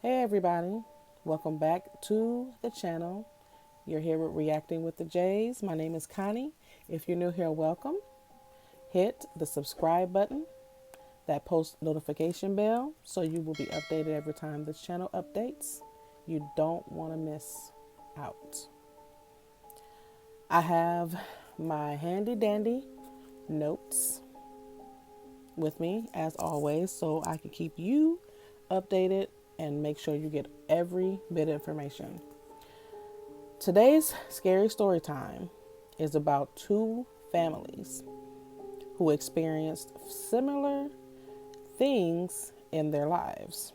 Hey everybody, welcome back to the channel. You're here with Reacting with the Jays. My name is Connie. If you're new here, welcome. Hit the subscribe button, that post notification bell, so you will be updated every time this channel updates. You don't want to miss out. I have my handy dandy notes with me as always, so I can keep you updated and make sure you get every bit of information. Today's scary story time is about two families who experienced similar things in their lives.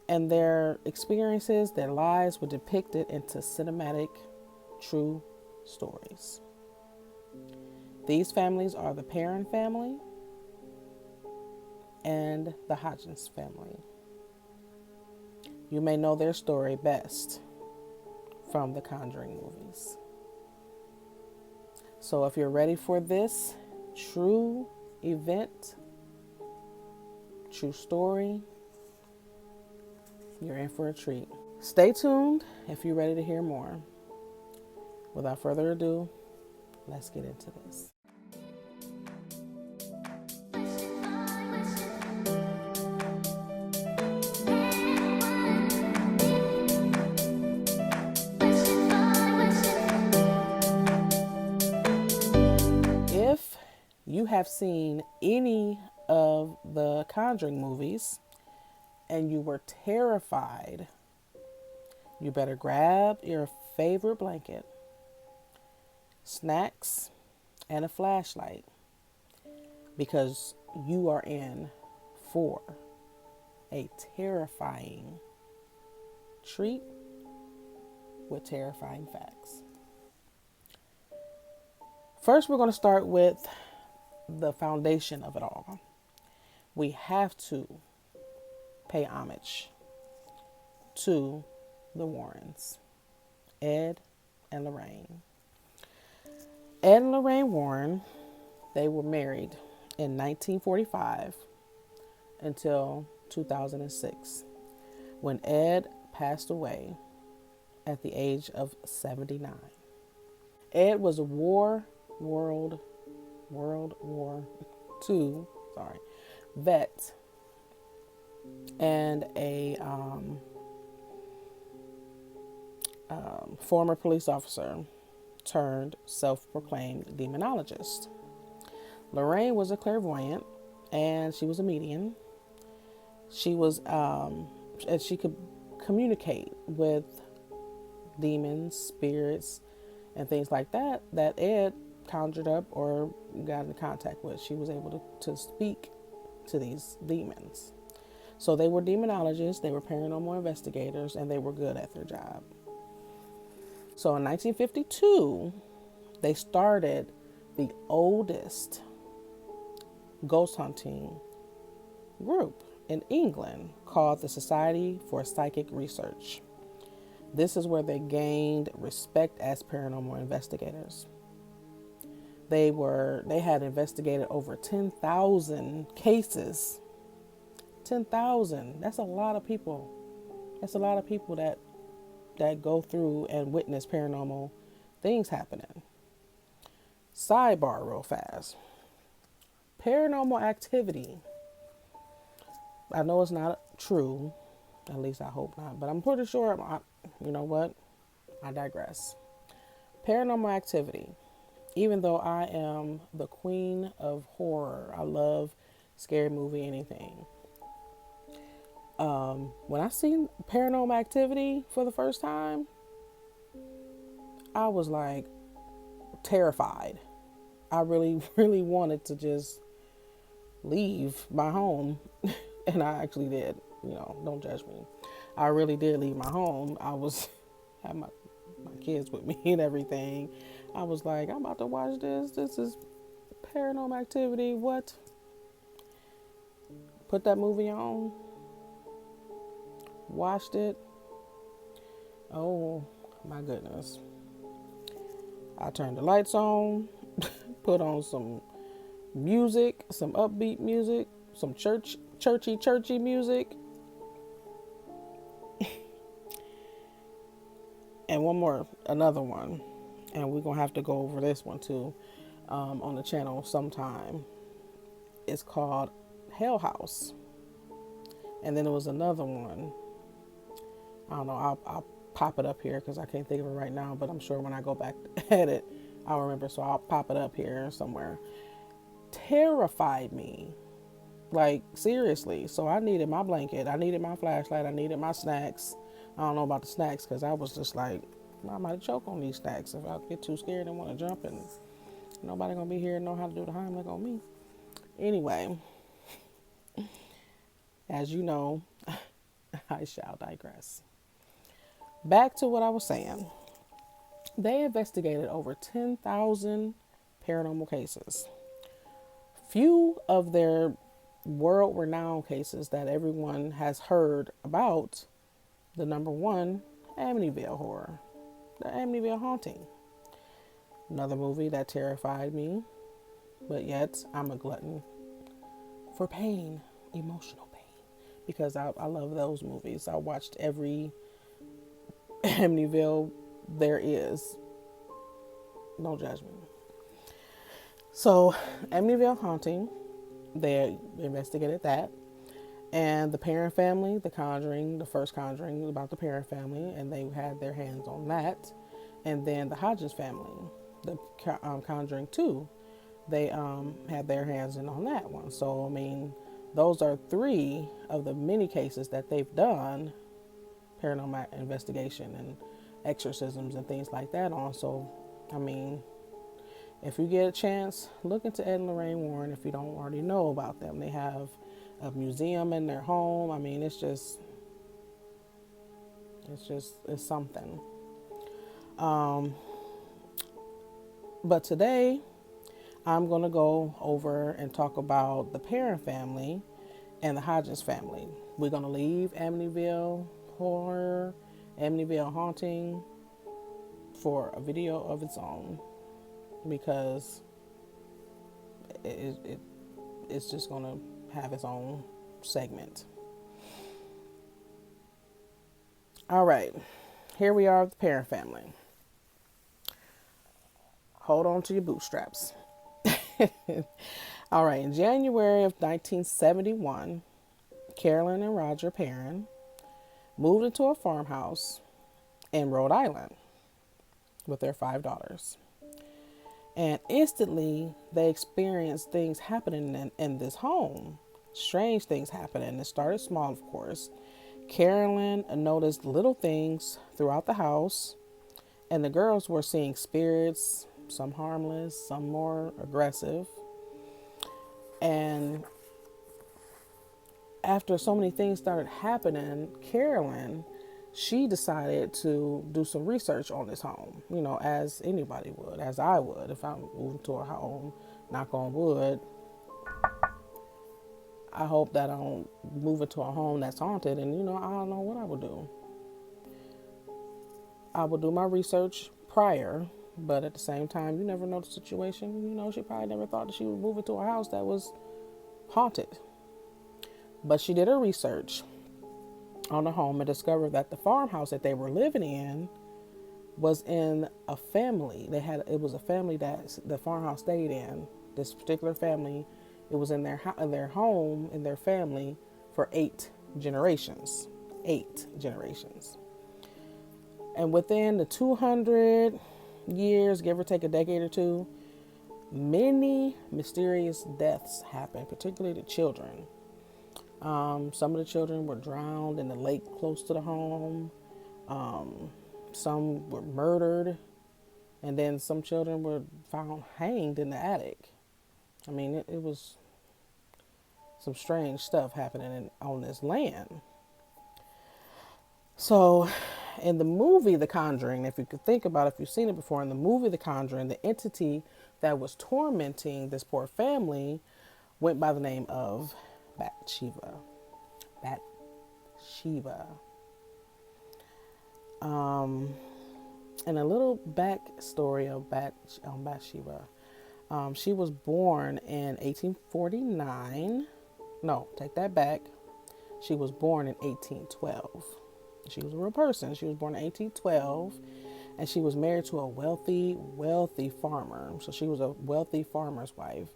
And their experiences, their lives were depicted into cinematic, true stories. These families are the Parron family and the Hodgson family. You may know their story best from the Conjuring movies. So if you're ready for this true event, true story, you're in for a treat. Stay tuned if you're ready to hear more. Without further ado, let's get into this. If you have seen any of the Conjuring movies and you were terrified, you better grab your favorite blanket, snacks, and a flashlight, because you are in for a terrifying treat with terrifying facts. First, we're going to start with the foundation of it all. We have to pay homage to the Warrens, Ed and Lorraine. Ed and Lorraine Warren, they were married in 1945 until 2006, when Ed passed away at the age of 79. Ed was a World War II, vet and a former police officer turned self-proclaimed demonologist. Lorraine was a clairvoyant and she was a medium. She was, and she could communicate with demons, spirits, and things like that Ed conjured up or got in contact with. She was able to speak to these demons. So they were demonologists, they were paranormal investigators, and they were good at their job. So in 1952, they started the oldest ghost hunting group in England called the Society for Psychic Research. This is where they gained respect as paranormal investigators. They had investigated over 10,000 cases. 10,000. That's a lot of people. That's a lot of people that go through and witness paranormal things happening. Sidebar real fast. Paranormal activity. I know it's not true. At least I hope not. But I'm pretty sure, you know what? I digress. Paranormal activity. Even though I am the queen of horror, I love scary movie, anything. When I seen Paranormal Activity for the first time, I was like terrified. I really, really wanted to just leave my home. And I actually did. Don't judge me. I really did leave my home. Had my kids with me and everything. I was like, I'm about to watch this. This is Paranormal Activity. What? Put that movie on. Watched it. Oh my goodness. I turned the lights on, put on some music, some upbeat music, some churchy music. another one, and we're gonna have to go over this one too on the channel sometime. It's called Hell House, and then there was another one. I don't know. I'll pop it up here because I can't think of it right now, but I'm sure when I go back at it, I'll remember. So I'll pop it up here somewhere. Terrified me, like seriously. So I needed my blanket, I needed my flashlight, I needed my snacks. I don't know about the snacks because I was just like, I might choke on these snacks if I get too scared and want to jump, and nobody gonna be here and know how to do the Heimlich on me. Anyway, as you know, I shall digress. Back to what I was saying. They investigated over 10,000 paranormal cases. Few of their world-renowned cases that everyone has heard about. The number one, Amityville Horror, the Amityville Haunting. Another movie that terrified me, but yet I'm a glutton for pain, emotional pain, because I love those movies. I watched every Amityville there is. No judgment. So, Amityville Haunting, they investigated that. And the Parron Family, the Conjuring, the first Conjuring about the Parron Family, and they had their hands on that. And then the Hodgson Family, the Conjuring 2, they had their hands in on that one. So, I mean, those are 3 of the many cases that they've done paranormal investigation and exorcisms and things like that on. So, I mean, if you get a chance, look into Ed and Lorraine Warren if you don't already know about them. They have a museum in their home. I mean, it's something. But today, I'm going to go over and talk about the Parron family and the Hodgson family. We're going to leave Amityville Horror, Amityville Haunting for a video of its own, because it's just going to have its own segment. All right, here we are with the Parron family. Hold on to your bootstraps. All right, in January of 1971, Carolyn and Roger Parron moved into a farmhouse in Rhode Island with their 5 daughters. And instantly, they experienced things happening in this home. Strange things happening. It started small, of course. Carolyn noticed little things throughout the house, and the girls were seeing spirits, some harmless, some more aggressive. And after so many things started happening, Carolyn, she decided to do some research on this home, you know, as anybody would, as I would. If I'm moving to a home, knock on wood, I hope that I don't move into a home that's haunted, and, you know, I don't know what I would do. I would do my research prior, but at the same time, you never know the situation. You know, she probably never thought that she would move into a house that was haunted. But she did her research on the home and discovered that the farmhouse that they were living in was in a family. It was a family that the farmhouse stayed in. This particular family, it was in their home, in their family for 8 generations. 8 generations. And within the 200 years, give or take a decade or two, many mysterious deaths happened, particularly to children. Some of the children were drowned in the lake close to the home. Some were murdered. And then some children were found hanged in the attic. I mean, it was some strange stuff happening on this land. So, in the movie The Conjuring, if you could think about it, if you've seen it before, in the movie The Conjuring, the entity that was tormenting this poor family went by the name of Bathsheba. And a little backstory of Bathsheba. She was born in 1849. No, take that back. She was born in 1812. She was a real person. She was born in 1812. and she was married to a wealthy farmer. So she was a wealthy farmer's wife,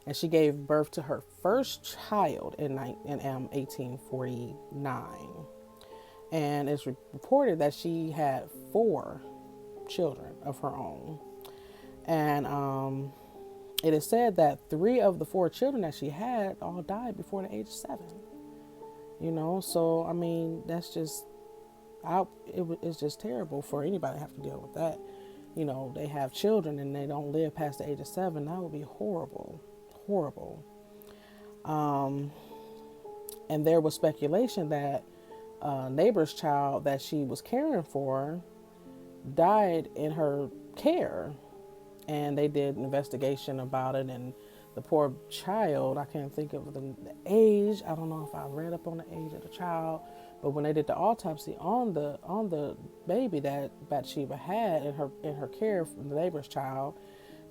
and she gave birth to her first child in 1849. And it's reported that she had 4 children of her own. And it is said that 3 of the 4 children that she had all died before the age of 7. So I mean, that's just it's just terrible for anybody to have to deal with that. They have children and they don't live past the age of 7. That would be horrible, horrible. And there was speculation that a neighbor's child that she was caring for died in her care, and they did an investigation about it. And the poor child, I can't think of the age. I don't know if I read up on the age of the child, but when they did the autopsy on the baby that Bathsheba had in her care from the neighbor's child,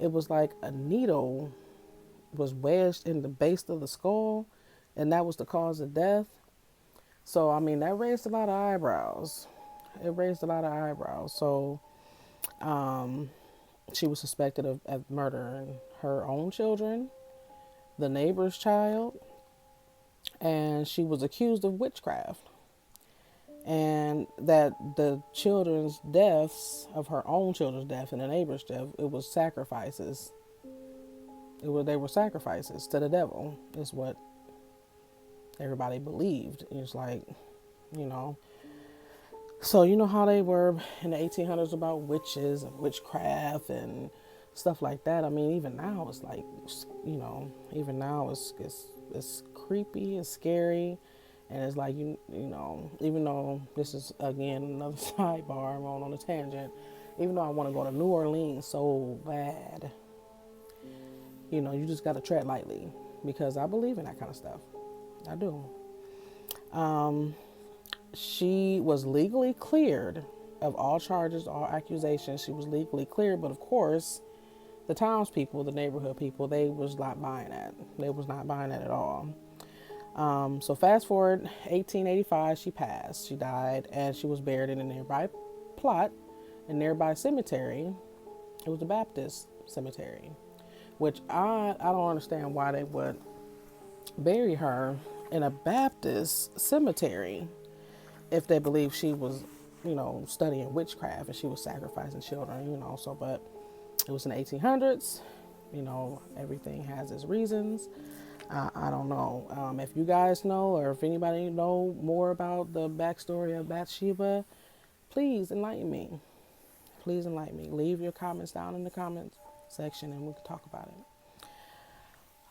it was like a needle was wedged in the base of the skull, and that was the cause of death. So I mean, that raised a lot of eyebrows. It raised a lot of eyebrows. So she was suspected of murdering her own children, the neighbor's child, and she was accused of witchcraft. And that the children's deaths, of her own children's death and the neighbor's death, it was sacrifices. They were sacrifices to the devil, is what everybody believed. It's like, so you know how they were in the 1800s about witches and witchcraft and stuff like that. I mean, even now it's like, even now it's creepy, it's scary, and it's like even though this is again another sidebar, I'm on a tangent. Even though I want to go to New Orleans so bad, you just got to tread lightly, because I believe in that kind of stuff. I do. She was legally cleared of all charges, all accusations. She was legally cleared, but of course, the townspeople, the neighborhood people, they was not buying that. They was not buying that at all. So fast forward, 1885, she passed. She died, and she was buried in a nearby plot, a nearby cemetery. It was a Baptist cemetery, which I don't understand why they would bury her in a Baptist cemetery if they believe she was, studying witchcraft and she was sacrificing children, so, but it was in the 1800s, everything has its reasons. I don't know. If you guys know, or if anybody know more about the backstory of Bathsheba, please enlighten me. Please enlighten me. Leave your comments down in the comments section and we can talk about it.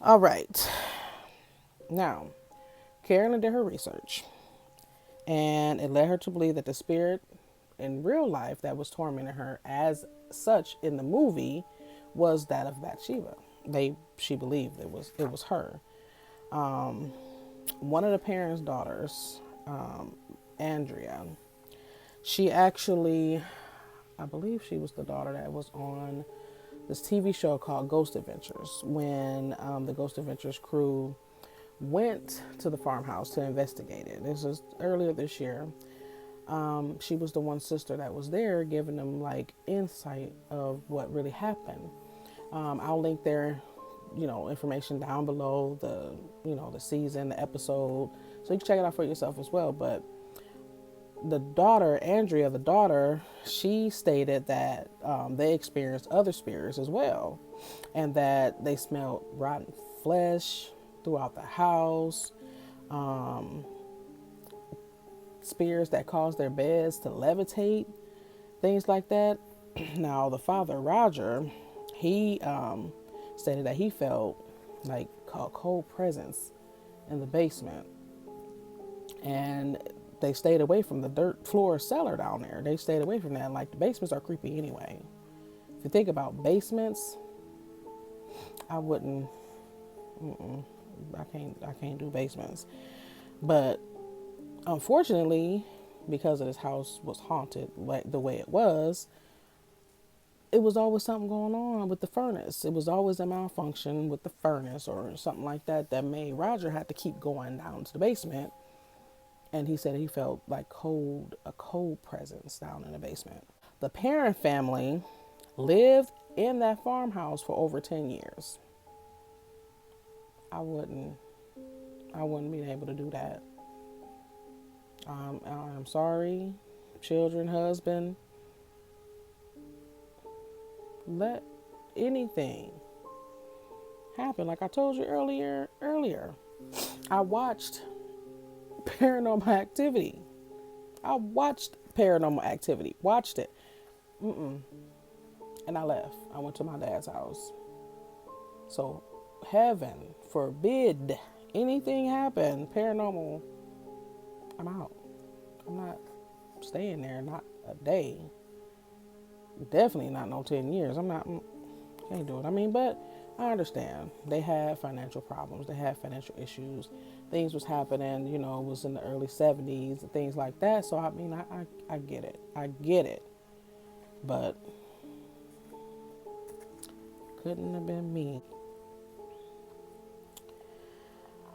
All right. Now, Carolyn did her research, and it led her to believe that the spirit in real life that was tormenting her as such in the movie was that of Bathsheba. She believed it was her. One of the parents' daughters, Andrea, she actually, I believe she was the daughter that was on this TV show called Ghost Adventures, when the Ghost Adventures crew went to the farmhouse to investigate it. This was earlier this year. She was the one sister that was there giving them like insight of what really happened. I'll link their, information down below, the season, the episode, so you can check it out for yourself as well. But the daughter, Andrea, she stated that they experienced other spirits as well, and that they smelled rotten flesh throughout the house, spirits that caused their beds to levitate, things like that. Now, the father, Roger, he stated that he felt like a cold presence in the basement, and they stayed away from the dirt floor cellar down there. They stayed away from that. Like, the basements are creepy anyway. If you think about basements, I wouldn't. I can't do basements. But unfortunately, because of this house was haunted like the way it was always something going on with the furnace. It was always a malfunction with the furnace or something like that made Roger had to keep going down to the basement. And he said he felt like a cold presence down in the basement. The Parron family lived in that farmhouse for over 10 years. I wouldn't be able to do that. I'm sorry, children, husband. Let anything happen. Like I told you earlier, I watched Paranormal Activity. Watched it. And I left. I went to my dad's house. So, heaven forbid anything happen paranormal, I'm out. I'm not staying there, not a day. Definitely not no 10 years. Can't do it. I mean, but I understand. They had financial problems. They had financial issues. Things was happening, it was in the early 70s and things like that. So, I mean, I get it. I get it. But couldn't have been me.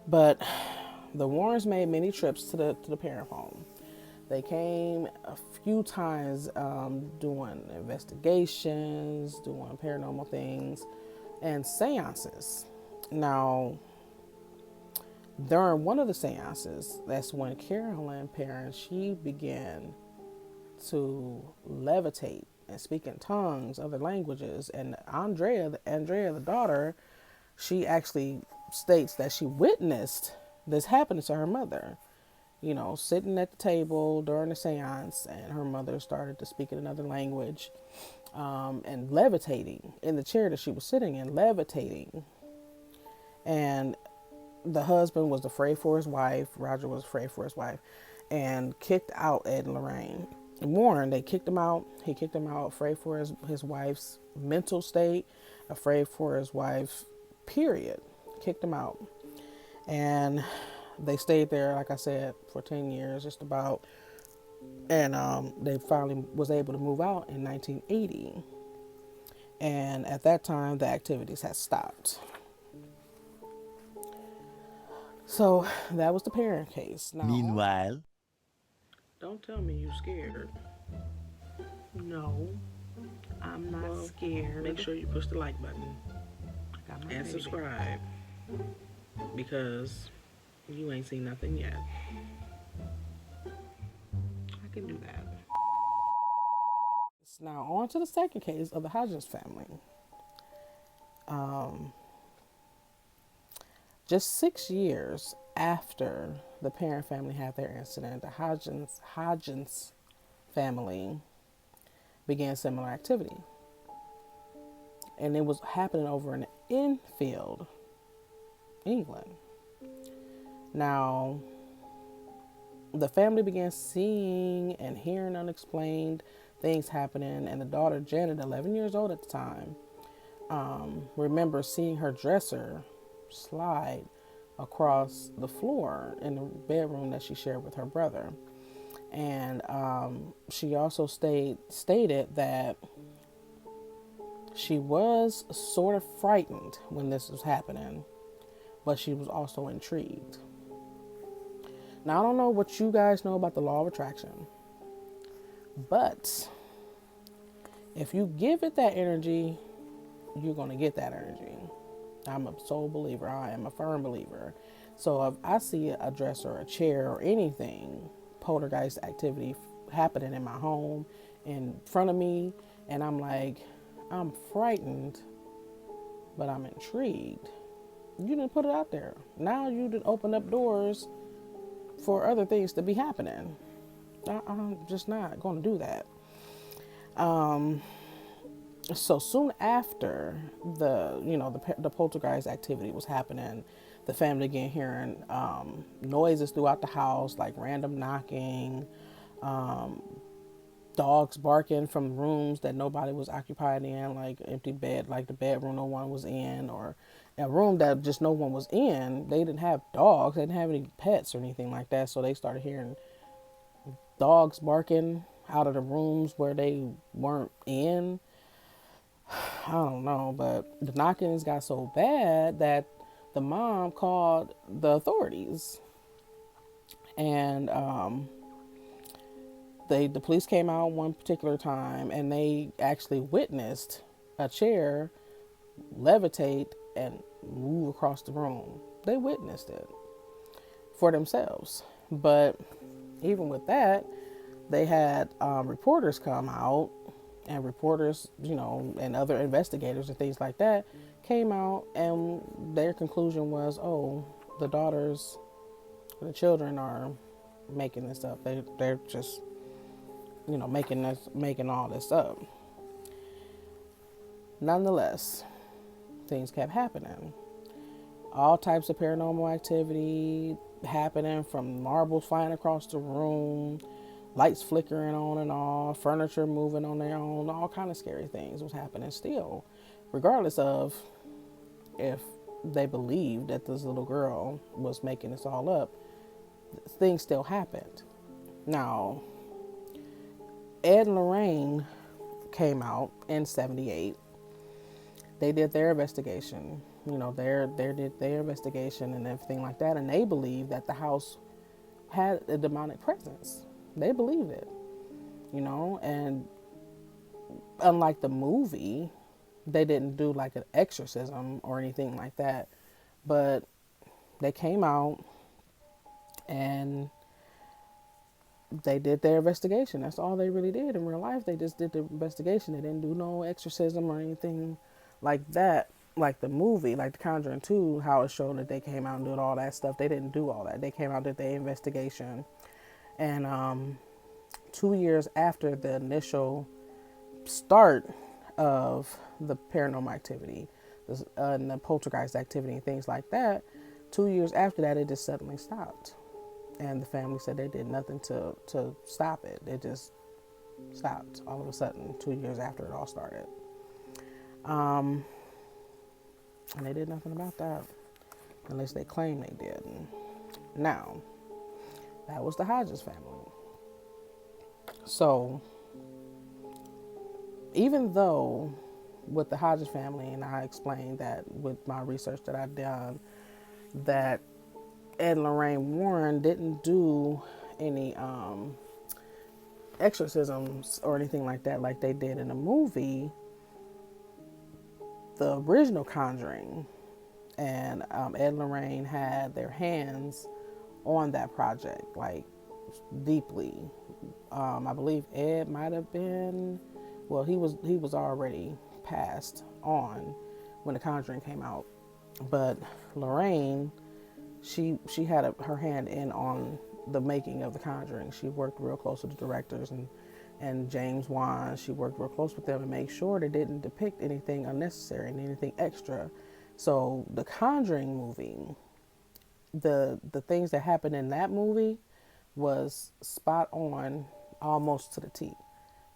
But the Warrens made many trips to the Parron home. They came a few times doing investigations, doing paranormal things, and seances. Now, during one of the seances, that's when Carolyn Parron, she began to levitate and speak in tongues, other languages. And Andrea, the daughter, she actually states that she witnessed this happening to her mother. Sitting at the table during the seance, and her mother started to speak in another language, and levitating in the chair that she was sitting in, levitating. And the husband was afraid for his wife. Roger was afraid for his wife, and kicked out Ed and Lorraine Warren. They kicked him out. He kicked him out, afraid for his wife's mental state, afraid for his wife, period. Kicked him out. And they stayed there, like I said, for 10 years, just about. And they finally was able to move out in 1980. And at that time, the activities had stopped. So that was the Parron case. Now, Meanwhile, don't tell me you're scared. No, I'm not scared. Make sure you push the like button and subscribe, because you ain't seen nothing yet. I can do that. Now on to the second case of the Hodgson family. Just 6 years after the Parron family had their incident, the Hodgson family began similar activity. And it was happening over in Enfield, England. Now, the family began seeing and hearing unexplained things happening, and the daughter, Janet, 11 years old at the time, remember seeing her dresser slide across the floor in the bedroom that she shared with her brother. And she also stated that she was sort of frightened when this was happening, but she was also intrigued. Now, I don't know what you guys know about the law of attraction, but if you give it that energy, you're going to get that energy. I'm a sole believer. I am a firm believer. So if I see a dresser or a chair or anything, poltergeist activity happening in my home in front of me, and I'm like, I'm frightened, but I'm intrigued, you didn't put it out there. Now you didn't open up doors for other things to be happening. I'm just not going to do that. So soon after the poltergeist activity was happening, the family began hearing noises throughout the house, like random knocking, dogs barking from rooms that nobody was occupied in, like empty bed, like the bedroom no one was in, or a room that just no one was in. They didn't have dogs, they didn't have any pets or anything like that, so they started hearing dogs barking out of the rooms where they weren't in. I don't know, but the knockings got so bad that the mom called the authorities. And The police came out one particular time and they actually witnessed a chair levitate and move across the room. They witnessed it for themselves. But even with that, they had reporters come out, and reporters, and other investigators and things like that came out, and their conclusion was, oh, the children are making this up. They're just, making all this up. Nonetheless, things kept happening. All types of paranormal activity happening, from marbles flying across the room, lights flickering on and off, furniture moving on their own, all kind of scary things was happening still, regardless of if they believed that this little girl was making this all up. Things still happened. Now, Ed and Lorraine came out in '78. They did their investigation, did their investigation and everything like that, and they believed that the house had a demonic presence. They believed it, and unlike the movie, they didn't do like an exorcism or anything like that, but they came out and they did their investigation. That's all they really did in real life. They just did the investigation. They didn't do no exorcism or anything like that, like the movie, like the Conjuring 2, how it showed that they came out and did all that stuff. They didn't do all that. They came out, did their investigation. And 2 years after the initial start of the paranormal activity and the poltergeist activity and things like that, 2 years after that, it just suddenly stopped. And the family said they did nothing to stop it. It just stopped all of a sudden 2 years after it all started. And they did nothing about that, unless they claim they did. Now, that was the Hodgson family. So, even though with the Hodgson family, and I explained that with my research that I've done, that Ed and Lorraine Warren didn't do any exorcisms or anything like that like they did in the movie, the original Conjuring, and Ed and Lorraine had their hands on that project, like deeply. I believe Ed might have been, well, he was already passed on when the Conjuring came out, but Lorraine, she had her hand in on the making of the Conjuring. She worked real close with the directors and James Wan. She worked real close with them to make sure they didn't depict anything unnecessary and anything extra. So the Conjuring movie, the things that happened in that movie was spot on, almost to the T,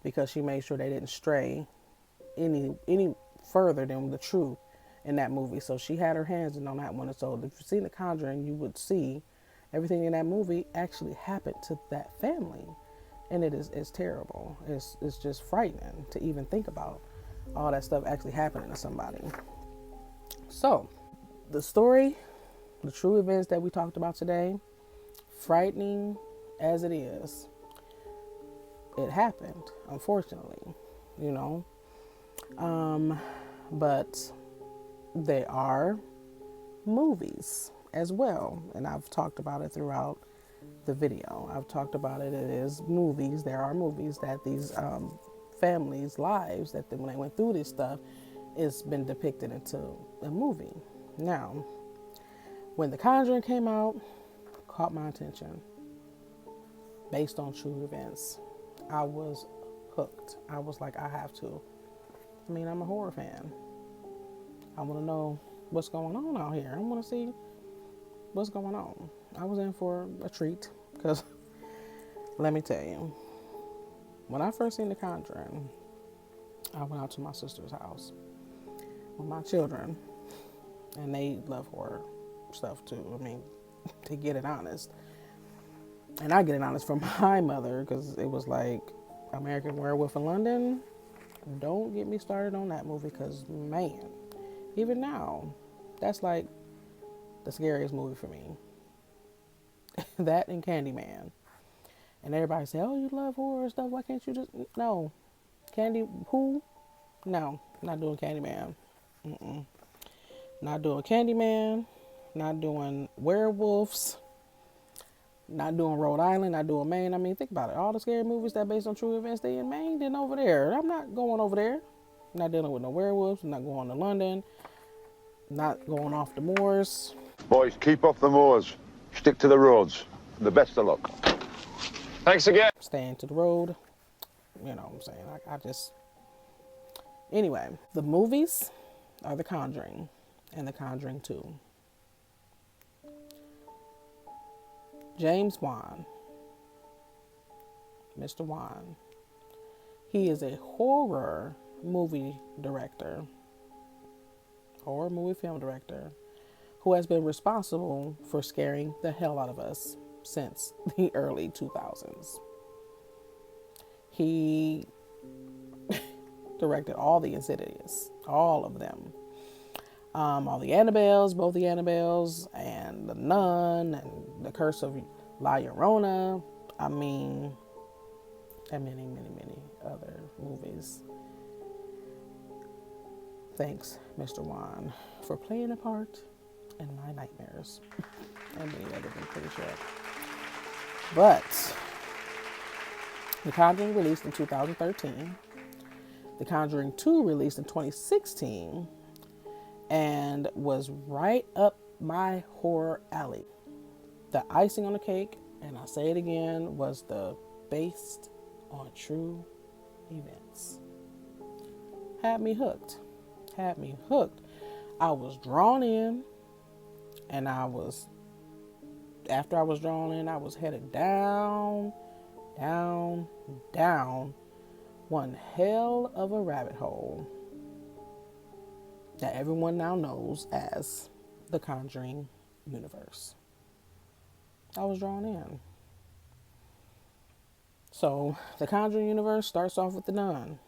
because she made sure they didn't stray any further than the truth in that movie. So she had her hands in on that one. And so if you've seen The Conjuring, you would see everything in that movie actually happened to that family. And it's terrible. It's just frightening to even think about all that stuff actually happening to somebody. So the story, the true events that we talked about today, frightening as it is, it happened, unfortunately, but they are movies as well, and I've talked about it throughout the video. I've talked about it. It is movies. There are movies that these families' lives, that when they went through this stuff, it's been depicted into a movie. Now, when The Conjuring came out, caught my attention, based on true events. I was hooked. I was like, I have to. I mean, I'm a horror fan. I want to know what's going on out here. I want to see what's going on. I was in for a treat, because let me tell you, when I first seen The Conjuring, I went out to my sister's house with my children, and they love horror stuff too. I mean, to get it honest. And I get it honest from my mother, because it was like American Werewolf in London. Don't get me started on that movie, because man, even now, that's like the scariest movie for me. That and Candyman. And everybody say, oh, you love horror stuff. Why can't you just, no. Candy, who? No, not doing Candyman. Mm-mm. Not doing Candyman. Not doing werewolves. Not doing Rhode Island. Not doing Maine. I mean, think about it. All the scary movies that based on true events they in Maine, then over there. I'm not going over there. Not dealing with no werewolves. I'm not going to London. Not going off the moors. Boys, keep off the moors. Stick to the roads. The best of luck. Thanks again. Staying to the road. You know what I'm saying? I just... Anyway, the movies are The Conjuring and The Conjuring 2. James Wan, Mr. Wan, he is a horror movie director, horror movie film director, who has been responsible for scaring the hell out of us since the early 2000s. He directed all the Insidious, all of them. All the Annabelles, both the Annabelles, and The Nun, and The Curse of La Llorona. I mean, and many, many, many other movies. Thanks, Mr. Wan, for playing a part in my nightmares. And many others, I'm pretty sure. But The Conjuring released in 2013. The Conjuring 2 released in 2016. And was right up my horror alley. The icing on the cake, and I'll say it again, was the based on true events. Had me hooked. Had me hooked. I was drawn in, and after I was drawn in, I was headed down, down, down one hell of a rabbit hole that everyone now knows as the Conjuring universe. I was drawn in. So, the Conjuring universe starts off with The Nun.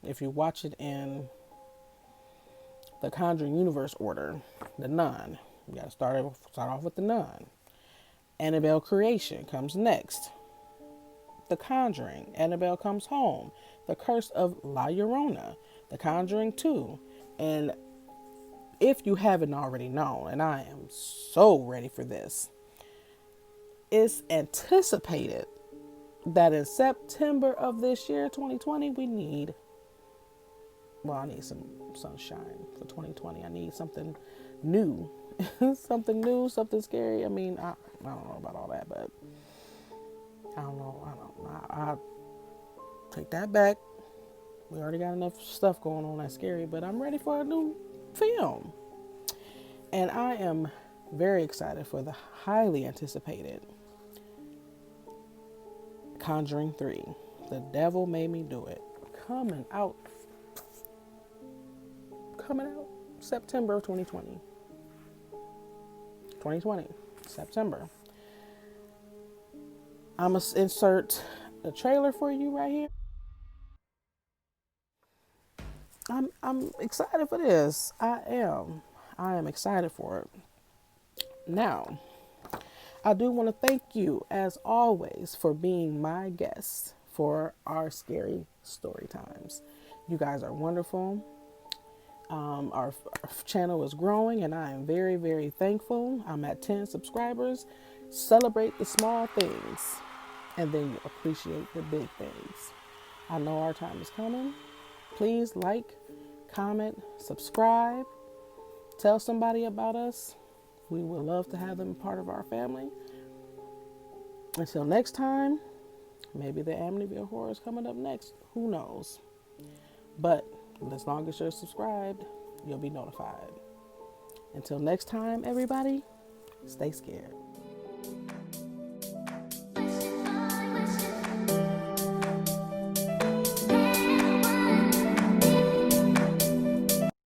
If you watch it in the Conjuring universe order, The Nun, you gotta start off with The Nun. Annabelle Creation comes next. The Conjuring, Annabelle Comes Home, The Curse of La Llorona, The Conjuring 2. And if you haven't already known, and I am so ready for this, it's anticipated that in September of this year, 2020, I need some sunshine for 2020. I need something new. Something new, something scary. I mean, I don't know about all that, but I don't know. I'll take that back. We already got enough stuff going on that's scary, but I'm ready for a new film. And I am very excited for the highly anticipated Conjuring 3. The Devil Made Me Do It. Coming out September of 2020. 2020, September. I'm going to insert the trailer for you right here. I'm excited for this. I am excited for it. Now, I do want to thank you, as always, for being my guest for our scary story times. You guys are wonderful. Our channel is growing, and I am very, very thankful. I'm at 10 subscribers. Celebrate the small things, and then you appreciate the big things. I know our time is coming. Please like, comment, subscribe. Tell somebody about us. We would love to have them part of our family. Until next time, maybe the Amityville Horror is coming up next. Who knows? But as long as you're subscribed, you'll be notified. Until next time, everybody, stay scared.